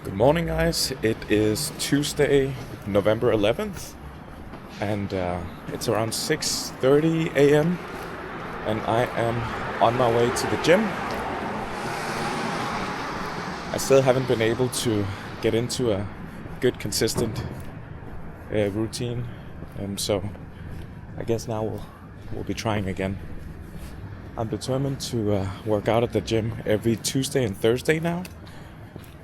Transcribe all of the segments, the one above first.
Good morning, guys. It is Tuesday, November 11th, and it's around 6:30 a.m. and I am on my way to the gym. I still haven't been able to get into a good, consistent routine, so I guess now we'll be trying again. I'm determined to work out at the gym every Tuesday and Thursday now.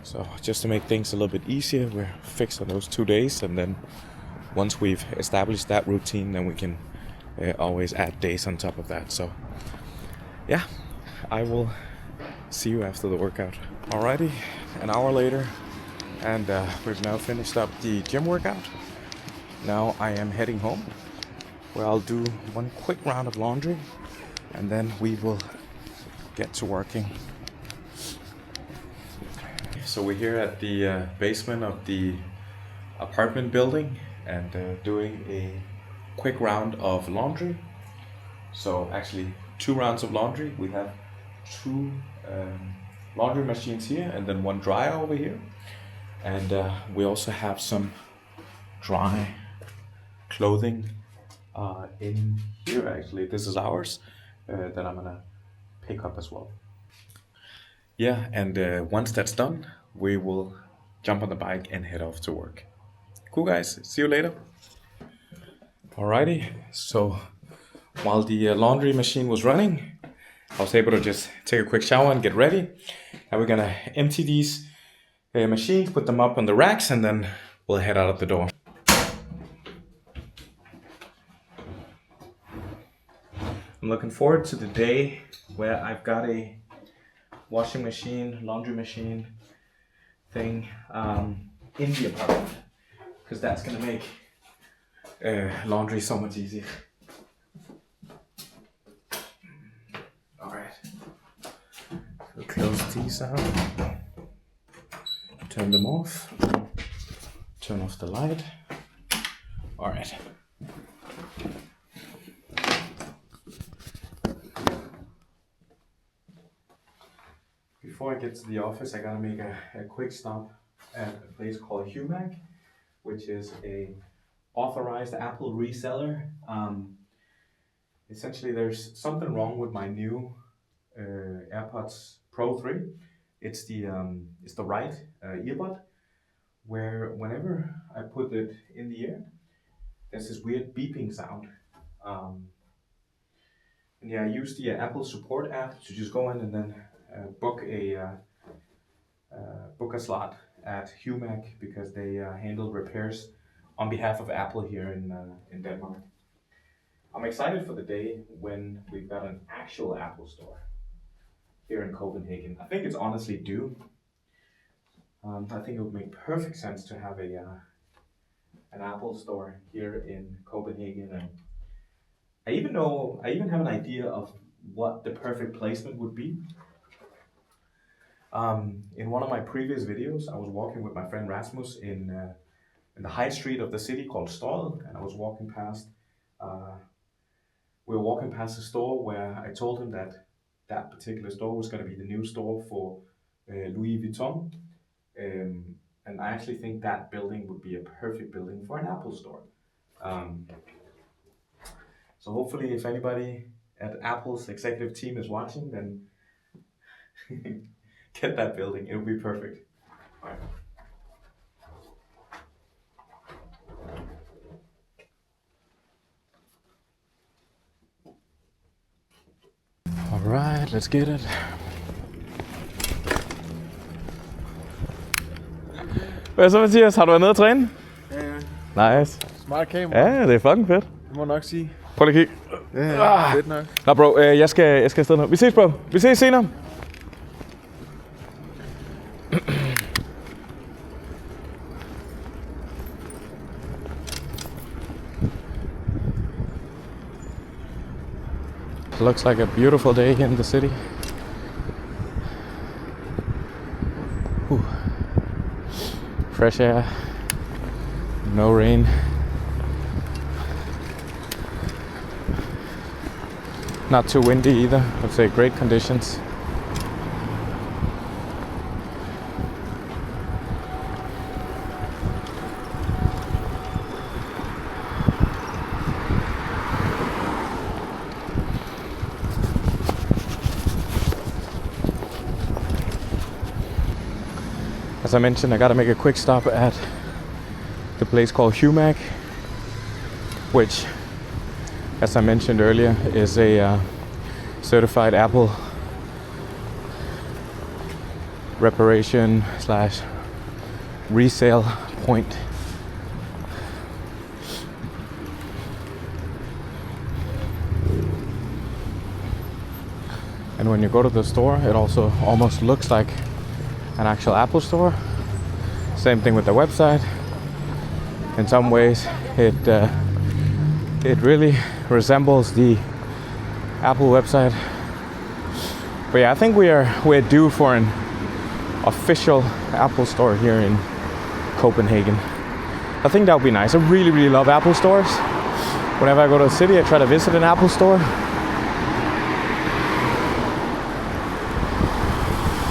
So just to make things a little bit easier, we're fixed on those 2 days, and then once we've established that routine, then we can always add days on top of that. So yeah, I will see you after the workout. Alrighty, an hour later, and we've now finished up the gym workout. Now I am heading home, where I'll do one quick round of laundry, and then we will get to working. So we're here at the basement of the apartment building and doing a quick round of laundry. So actually 2 rounds of laundry. We have 2 laundry machines here and then 1 dryer over here. And we also have some dry clothing in here actually. This is ours that I'm gonna pick up as well. Yeah, and once that's done, we will jump on the bike and head off to work. Cool, guys. See you later. Alrighty, so while the laundry machine was running, I was able to just take a quick shower and get ready. And we're gonna empty these machines, put them up on the racks, and then we'll head out of the door. I'm looking forward to the day where I've got a washing machine, laundry machine thing in the apartment, because that's gonna make laundry so much easier. Alright, we'll close these out, turn them off, turn off the light. Alright. Before I get to the office, I gotta make a quick stop at a place called Humag, which is a authorized Apple reseller. Essentially, there's something wrong with my new AirPods Pro 3. It's the right earbud, where whenever I put it in the ear, there's this weird beeping sound. And yeah, I use the Apple support app to just go in and then book a slot at Humag, because they handle repairs on behalf of Apple here in Denmark. I'm excited for the day when we've got an actual Apple store here in Copenhagen. I think it's honestly due. I think it would make perfect sense to have an Apple store here in Copenhagen, and I even have an idea of what the perfect placement would be. In one of my previous videos, I was walking with my friend Rasmus in the high street of the city called Støjet, and I was walking past. We were walking past a store where I told him that particular store was going to be the new store for Louis Vuitton, and I actually think that building would be a perfect building for an Apple store. So hopefully, if anybody at Apple's executive team is watching, then get that building. It would be perfect. All right. All right, let's get it. Hvad så, Mathias? Har du været nede at træne? Ja. Nice. Smart kamera. Ja, det er fucking fedt. Det må nok sige. Prøv lige at kigge. Ja, fedt nok. Nå bro, jeg skal afsted nu. Vi ses, bro. Vi ses senere. Looks like a beautiful day in the city. Whew. Fresh air, no rain. Not too windy either. I'd say great conditions. As I mentioned, I gotta make a quick stop at the place called Humac, which, as I mentioned earlier, is a certified Apple reparation / resale point. And when you go to the store, it also almost looks like an actual Apple store. Same thing with the website. In some ways, it really resembles the Apple website. But yeah, I think we're due for an official Apple store here in Copenhagen. I think that would be nice. I really love Apple stores. Whenever I go to a city, I try to visit an Apple store.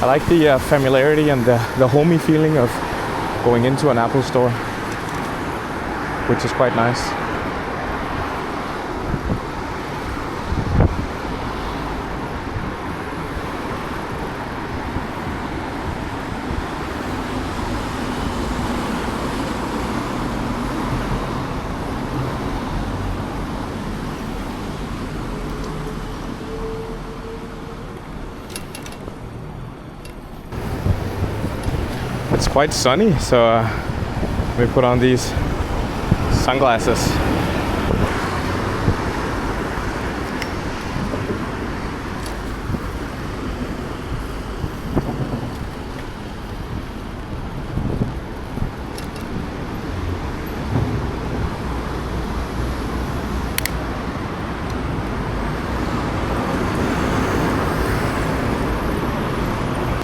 I like the familiarity and the homey feeling of going into an Apple store, which is quite nice. It's quite sunny, so we put on these sunglasses.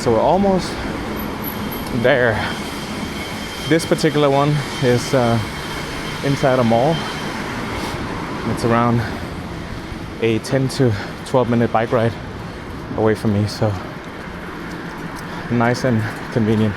So we're almost there. This particular one is inside a mall. It's around a 10 to 12 minute bike ride away from me, so nice and convenient.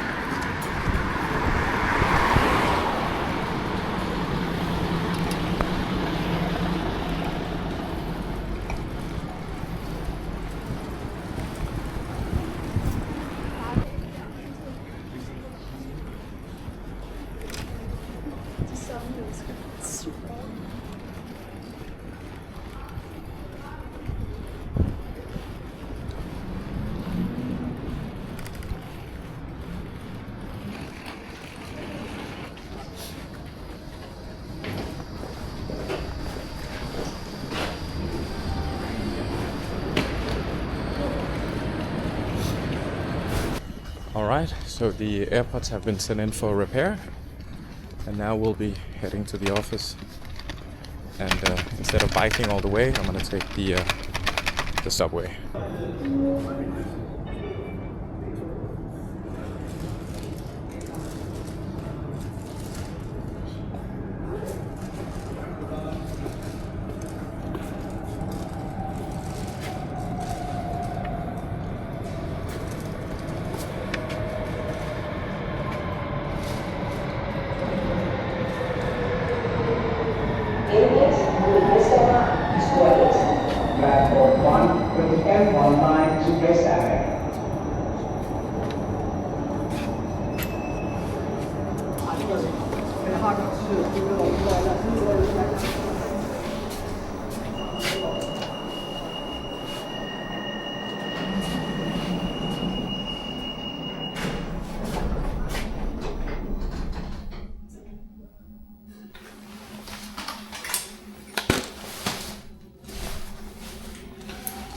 Alright, so the AirPods have been sent in for repair, and now we'll be heading to the office. And instead of biking all the way, I'm gonna take the subway. Platform 1 with M1 line to Copenhagen.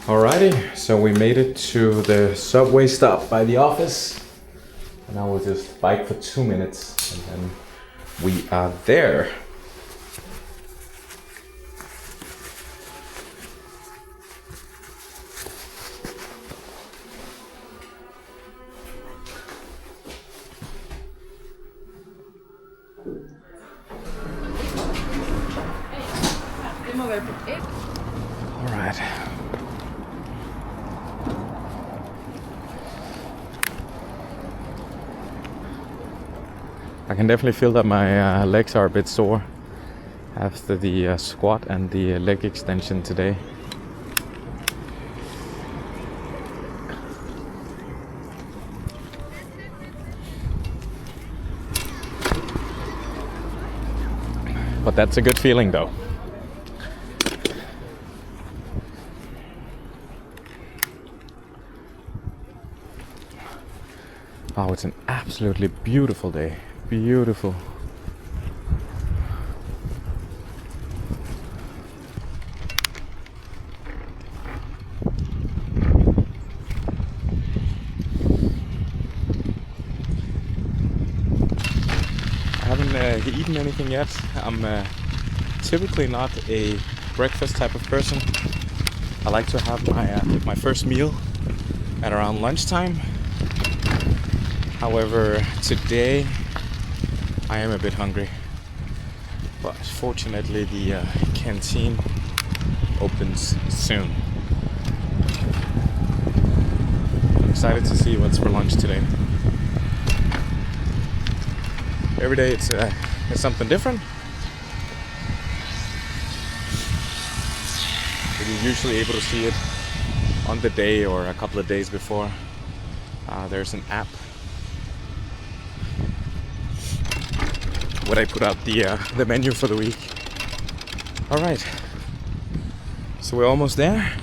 Alrighty, so we made it to the subway stop by the office. And now we'll just bike for 2 minutes and then we are there. Alright. I can definitely feel that my legs are a bit sore after the squat and the leg extension today. But that's a good feeling though. Oh, it's an absolutely beautiful day. Beautiful. I haven't eaten anything yet. I'm typically not a breakfast type of person. I like to have my first meal at around lunchtime. However, today I am a bit hungry. But fortunately the canteen opens soon. I'm excited to see what's for lunch today. Every day it's something different. But you're usually able to see it on the day or a couple of days before. There's an app where I put out the menu for the week. All right, so we're almost there.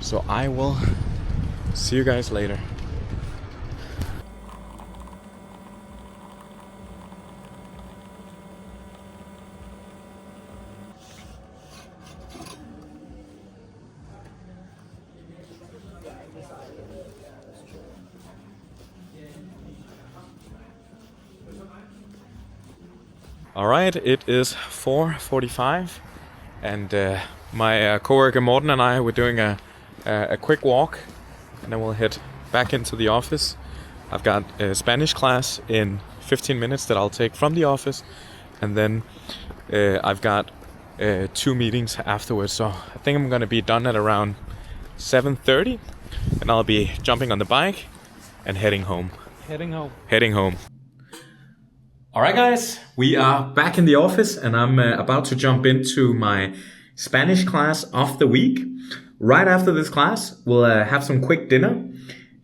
So I will see you guys later. All right, it is 4:45, and my coworker Morten and I were doing a quick walk, and then we'll head back into the office. I've got a Spanish class in 15 minutes that I'll take from the office, and then I've got 2 meetings afterwards. So I think I'm gonna be done at around 7:30, and I'll be jumping on the bike and heading home. Heading home. Alright guys, we are back in the office and I'm about to jump into my Spanish class of the week. Right after this class, we'll have some quick dinner,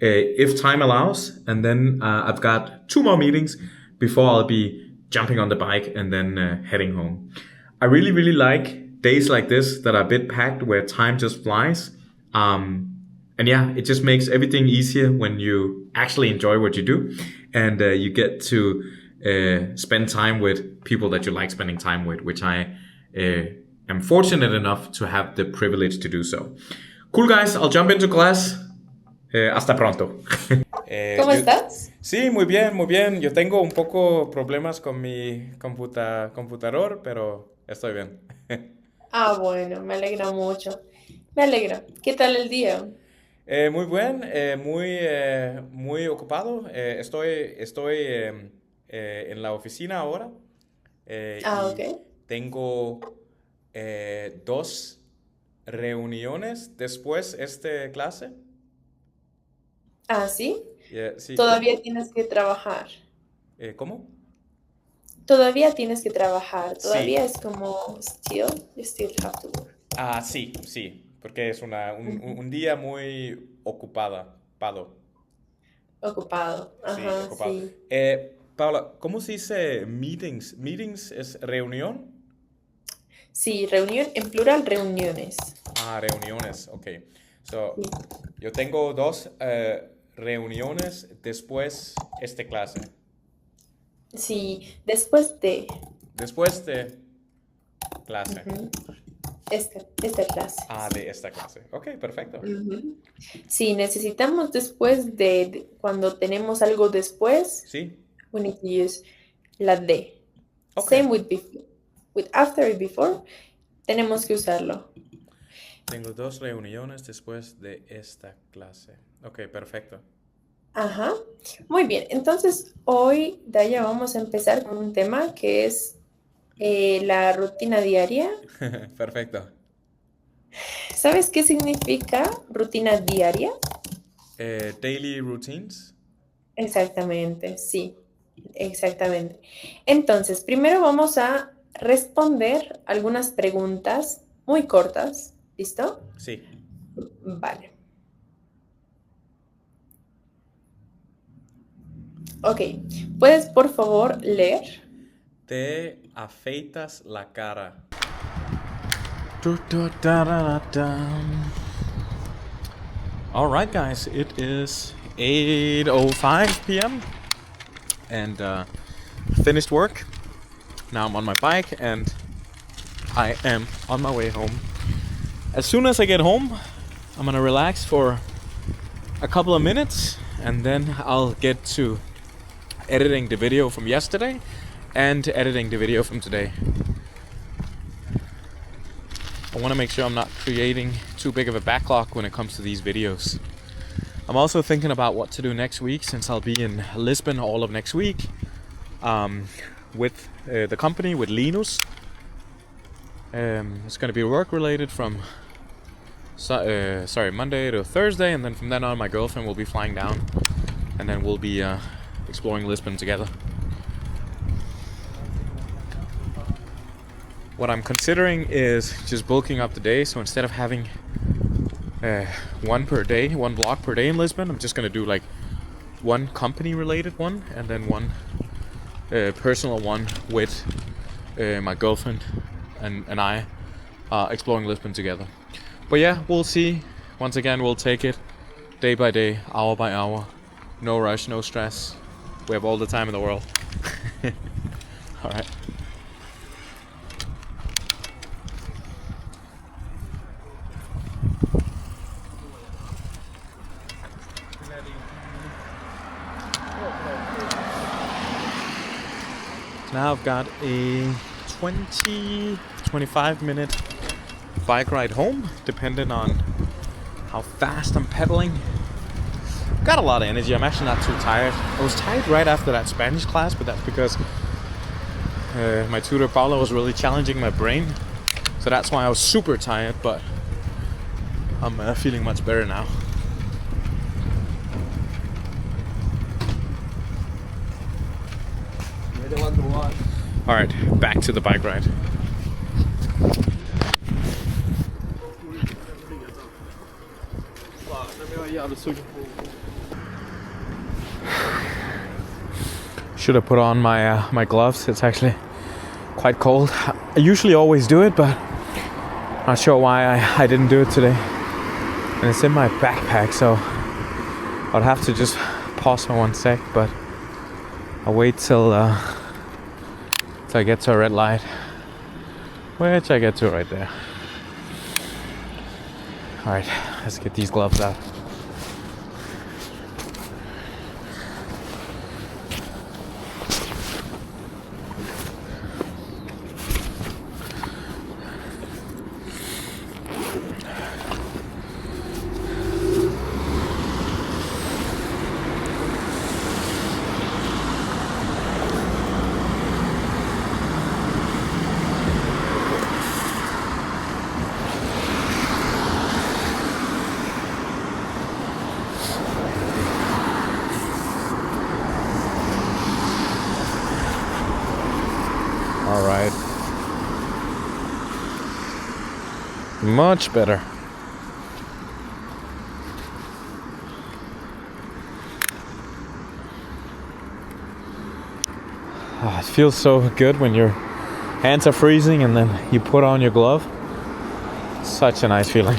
if time allows, and then I've got 2 more meetings before I'll be jumping on the bike and then heading home. I really like days like this that are a bit packed where time just flies. And yeah, it just makes everything easier when you actually enjoy what you do and you get to spend time with people that you like spending time with, which I am fortunate enough to have the privilege to do so. Cool guys, I'll jump into class. Hasta pronto. ¿Cómo estás? Sí, muy bien, muy bien. Yo tengo un poco problemas con mi computador, pero estoy bien. Ah, bueno, me alegra mucho. Me alegra. ¿Qué tal el día? Muy bien, muy ocupado. Estoy en la oficina ahora Ah, y ok. tengo 2 reuniones después esta clase. Ah, ¿sí? Sí. Todavía tienes que trabajar. ¿Cómo? Todavía tienes que trabajar. Sí. Todavía es como you still have to work. Sí, porque es un día muy ocupado. Ocupado. Sí, Ajá, ocupado. sí. Paula, ¿cómo se dice meetings? ¿Meetings es reunión? Sí, reunión, en plural, reuniones. Reuniones, ok. So, Sí. yo tengo 2 reuniones después esta clase. Sí, después de Después de clase. esta clase. De esta clase. Ok, perfecto. Ujú. Sí, necesitamos después de cuando tenemos algo después, Sí, we need to use la de. ok. Same with before. With after y before, tenemos que usarlo. Tengo 2 reuniones después de esta clase. Ok, perfecto. Ajá. Muy bien. Entonces, hoy, Daya, vamos a empezar con un tema que es la rutina diaria. Perfecto. ¿Sabes qué significa rutina diaria? Daily routines. Exactamente, sí, exactamente. Entonces, primero vamos a responder algunas preguntas muy cortas. ¿Listo? Sí. Vale. Ok, ¿puedes por favor leer? Te afeitas la cara. Alright guys, it is 8:05 p.m. and finished work. Now I'm on my bike and I am on my way home. As soon as I get home, I'm gonna relax for a couple of minutes and then I'll get to editing the video from yesterday and editing the video from today. I want to make sure I'm not creating too big of a backlog when it comes to these videos. I'm also thinking about what to do next week, since I'll be in Lisbon all of next week with the company, with Linus. It's going to be work related from Monday to Thursday, and then from then on my girlfriend will be flying down, and then we'll be exploring Lisbon together. What I'm considering is just bulking up the day, so instead of having one vlog per day in Lisbon, I'm just gonna do like one company related one and then one personal one with my girlfriend and I exploring Lisbon together. But yeah, we'll see. Once again, we'll take it day by day, hour by hour. No rush, no stress. We have all the time in the world. Alright. Now I've got a 20-25 minute bike ride home, depending on how fast I'm pedaling. Got a lot of energy. I'm actually not too tired. I was tired right after that Spanish class, but that's because my tutor Paula was really challenging my brain. So that's why I was super tired, but I'm feeling much better now. Alright, back to the bike ride. Should have put on my gloves. It's actually quite cold. I usually always do it, but not sure why I didn't do it today. And it's in my backpack, so I'd have to just pause for 1 sec, but I'll wait till I get to a red light, which I get to right there. Alright, let's get these gloves out. Alright. Much better. It feels so good when your hands are freezing and then you put on your glove. Such a nice feeling.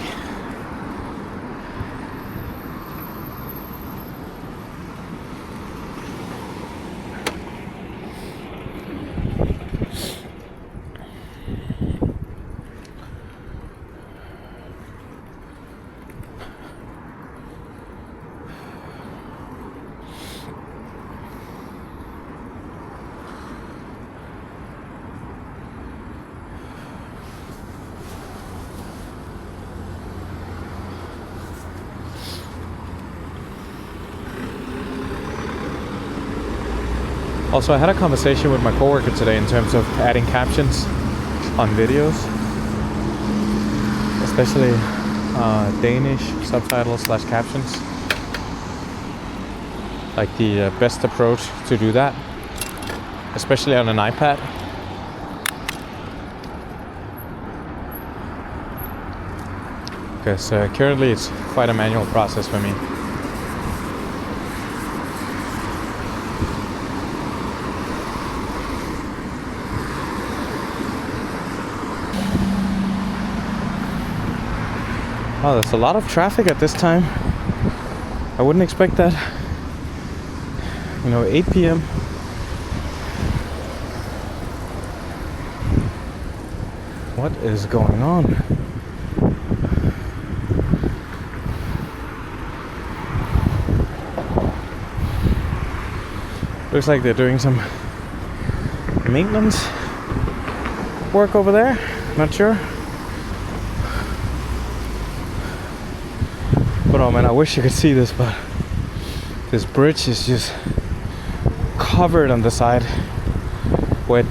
Also, I had a conversation with my coworker today in terms of adding captions on videos, especially Danish subtitles / captions. Like the best approach to do that, especially on an iPad. Because currently it's quite a manual process for me. Oh, there's a lot of traffic at this time. I wouldn't expect that. 8 p.m. What is going on? Looks like they're doing some maintenance work over there. Not sure. But oh man, I wish you could see this, but this bridge is just covered on the side with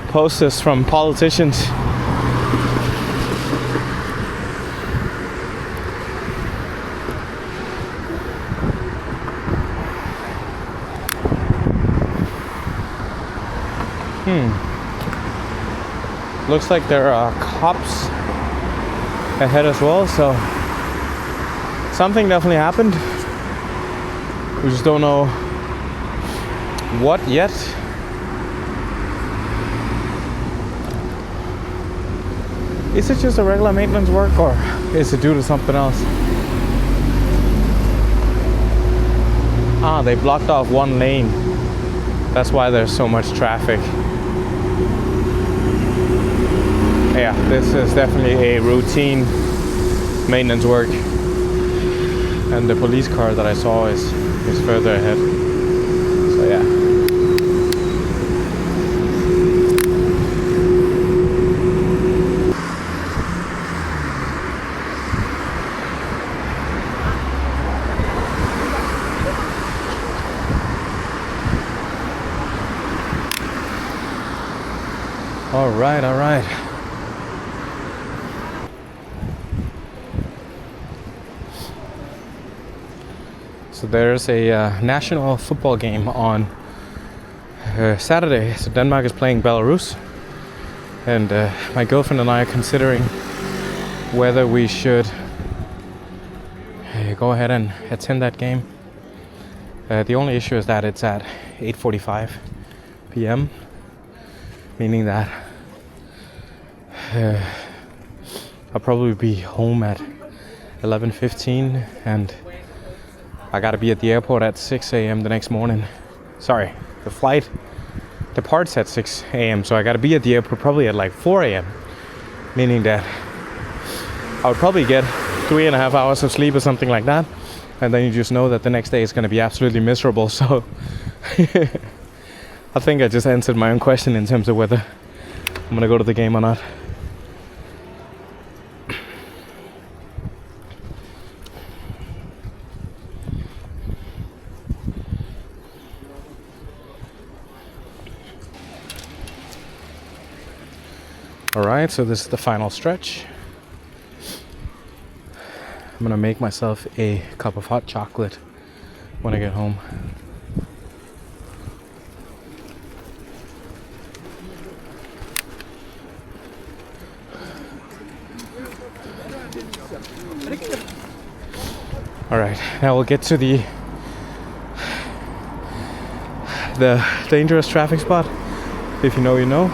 posters from politicians. Looks like there are cops ahead as well, so something definitely happened. We just don't know what yet. Is it just a regular maintenance work, or is it due to something else? Ah, they blocked off one lane. That's why there's so much traffic. Yeah, this is definitely a routine maintenance work. And the police car that I saw is further ahead. So yeah. All right. So there's a national football game on Saturday. So Denmark is playing Belarus, and my girlfriend and I are considering whether we should go ahead and attend that game. The only issue is that it's at 8:45 p.m., meaning that I'll probably be home at 11:15, and I gotta be at the airport at 6 a.m. the next morning. Sorry, the flight departs at 6 a.m. So I gotta be at the airport probably at like 4 a.m. Meaning that I would probably get 3.5 hours of sleep or something like that. And then you just know that the next day is gonna be absolutely miserable. So I think I just answered my own question in terms of whether I'm gonna go to the game or not. Alright, so this is the final stretch. I'm gonna make myself a cup of hot chocolate when I get home. Alright, now we'll get to the dangerous traffic spot. If you know, you know.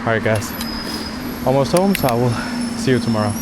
Alright guys, almost home, so I will see you tomorrow.